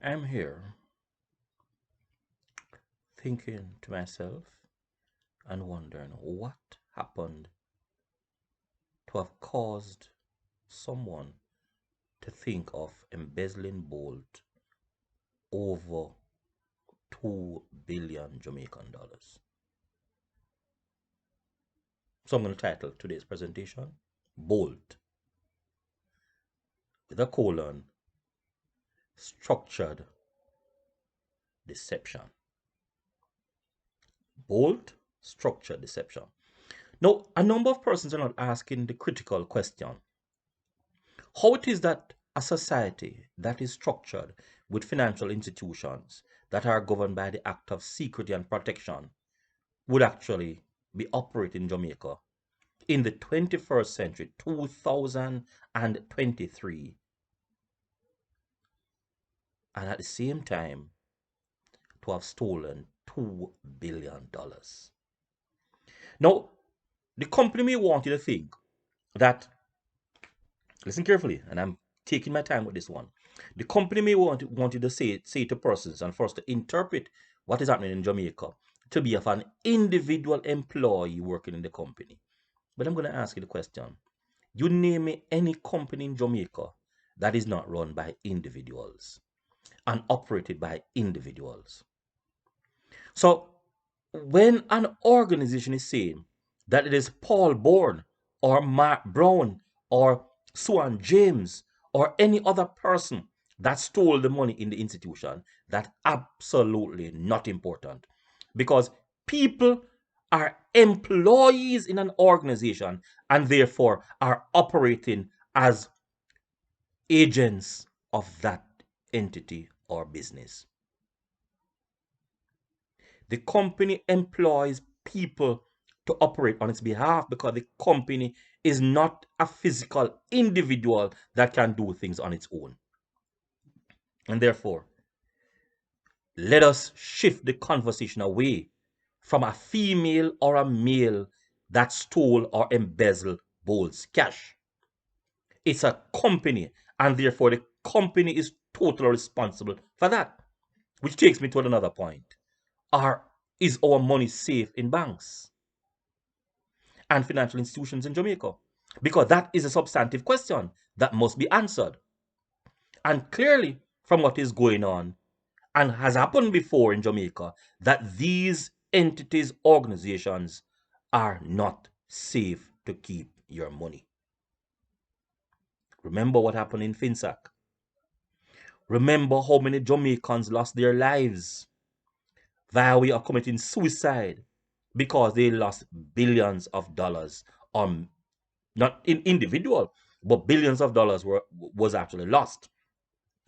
I'm here thinking to myself and wondering what happened to have caused someone to think of embezzling Bolt over 2 billion Jamaican dollars. So I'm going to title today's presentation Bolt with a colon structured deception. Bolt structured deception. Now, a number of persons are not asking the critical question how it is that a society that is structured with financial institutions that are governed by the act of secrecy and protection would actually be operating in Jamaica in the 21st century, 2023, and at the same time to have stolen $2 billion. Now, the company may want you to think that, listen carefully, and I'm taking my time with this one. The company may want you to say to persons and for us to interpret what is happening in Jamaica to be of an individual employee working in the company. But I'm going to ask you the question. You name me any company in Jamaica that is not run by individuals and operated by individuals. So when an organization is saying that it is Paul Bourne or Mark Brown or Swan James or any other person that stole the money in the institution, that's absolutely not important because people are employees in an organization and therefore are operating as agents of that entity or business. The company employs people to operate on its behalf because the company is not a physical individual that can do things on its own. And therefore, let us shift the conversation away from a female or a male that stole or embezzled Bolt's cash. It's a company, and therefore the company is totally responsible for that. Which takes me to another point. Is our money safe in banks and financial institutions in Jamaica? Because that is a substantive question that must be answered. And clearly, from what is going on and has happened before in Jamaica, that these entities, organizations are not safe to keep your money. Remember what happened in Finsac. Remember how many Jamaicans lost their lives via way of committing suicide because they lost billions of dollars on not in individual, but billions of dollars was actually lost.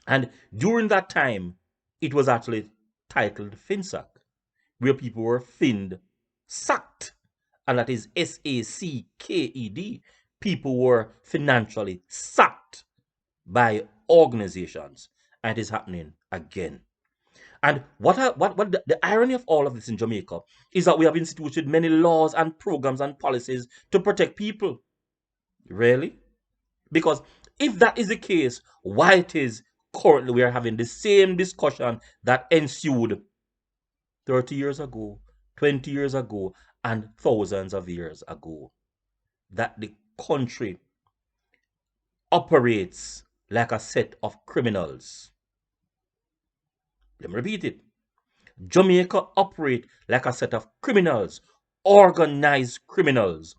And during that time, it was actually titled FinSac, where people were sacked, and that is SACKED. People were financially sacked by organizations, and it is happening again. And what the irony of all of this in Jamaica is that we have instituted many laws and programs and policies to protect people. Really? Because if that is the case, why it is currently we are having the same discussion that ensued 30 years ago, 20 years ago, and thousands of years ago, that the country operates like a set of criminals. Let me repeat it. Jamaica operate like a set of criminals, organized criminals,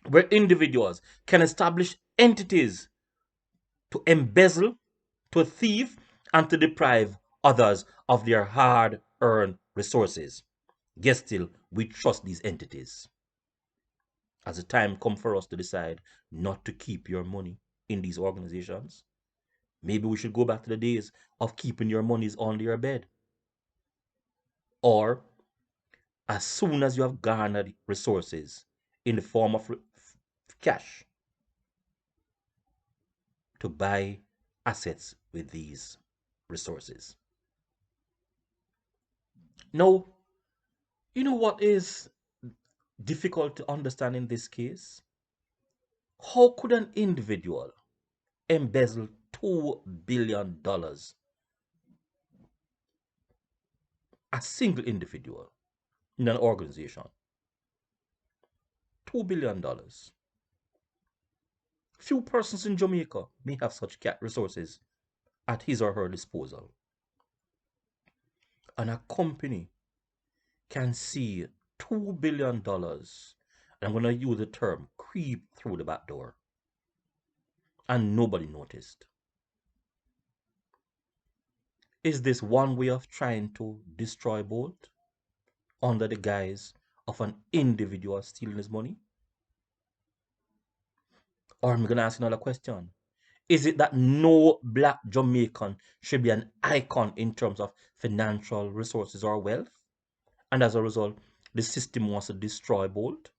where individuals can establish entities to embezzle, to thieve, and to deprive others of their hard-earned resources. Yet still, we trust these entities. As the time comes for us to decide not to keep your money in these organizations, maybe we should go back to the days of keeping your monies under your bed. Or as soon as you have garnered resources in the form of cash to buy assets with these resources. Now, you know what is difficult to understand in this case? How could an individual embezzle $2 billion A single individual in an organization. $2 billion. Few persons in Jamaica may have such resources at his or her disposal. And a company can see $2 billion, and I'm going to use the term creep through the back door, and nobody noticed. Is this one way of trying to destroy Bolt under the guise of an individual stealing his money? Or I'm going to ask another question. Is it that no black Jamaican should be an icon in terms of financial resources or wealth? And as a result, the system wants to destroy Bolt?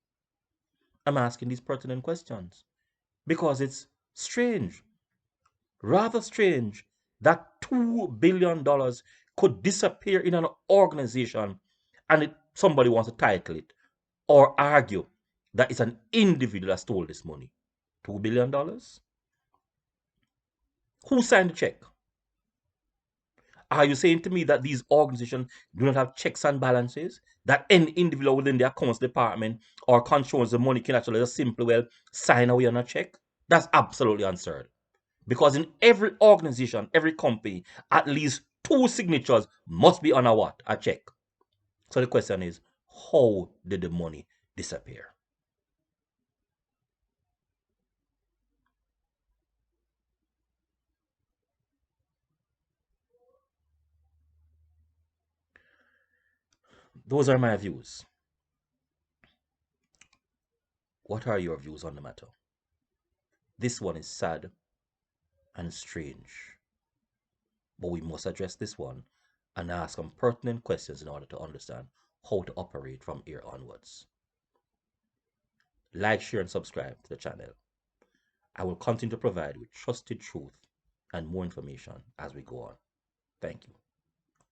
I'm asking these pertinent questions because it's strange, rather strange, that $2 billion could disappear in an organization and somebody wants to title it or argue that it's an individual that stole this money. $2 billion? Who signed the check? Are you saying to me that these organizations do not have checks and balances? That any individual within the accounts department or controls the money can actually just simply well sign away on a check? That's absolutely absurd. Because in every organization, every company, at least two signatures must be on a what? A check. So the question is, how did the money disappear? Those are my views. What are your views on the matter? This one is sad and strange, but we must address this one and ask some pertinent questions in order to understand how to operate from here onwards. Like, share, and subscribe to the channel. I will continue to provide with trusted truth and more information as we go on. Thank you.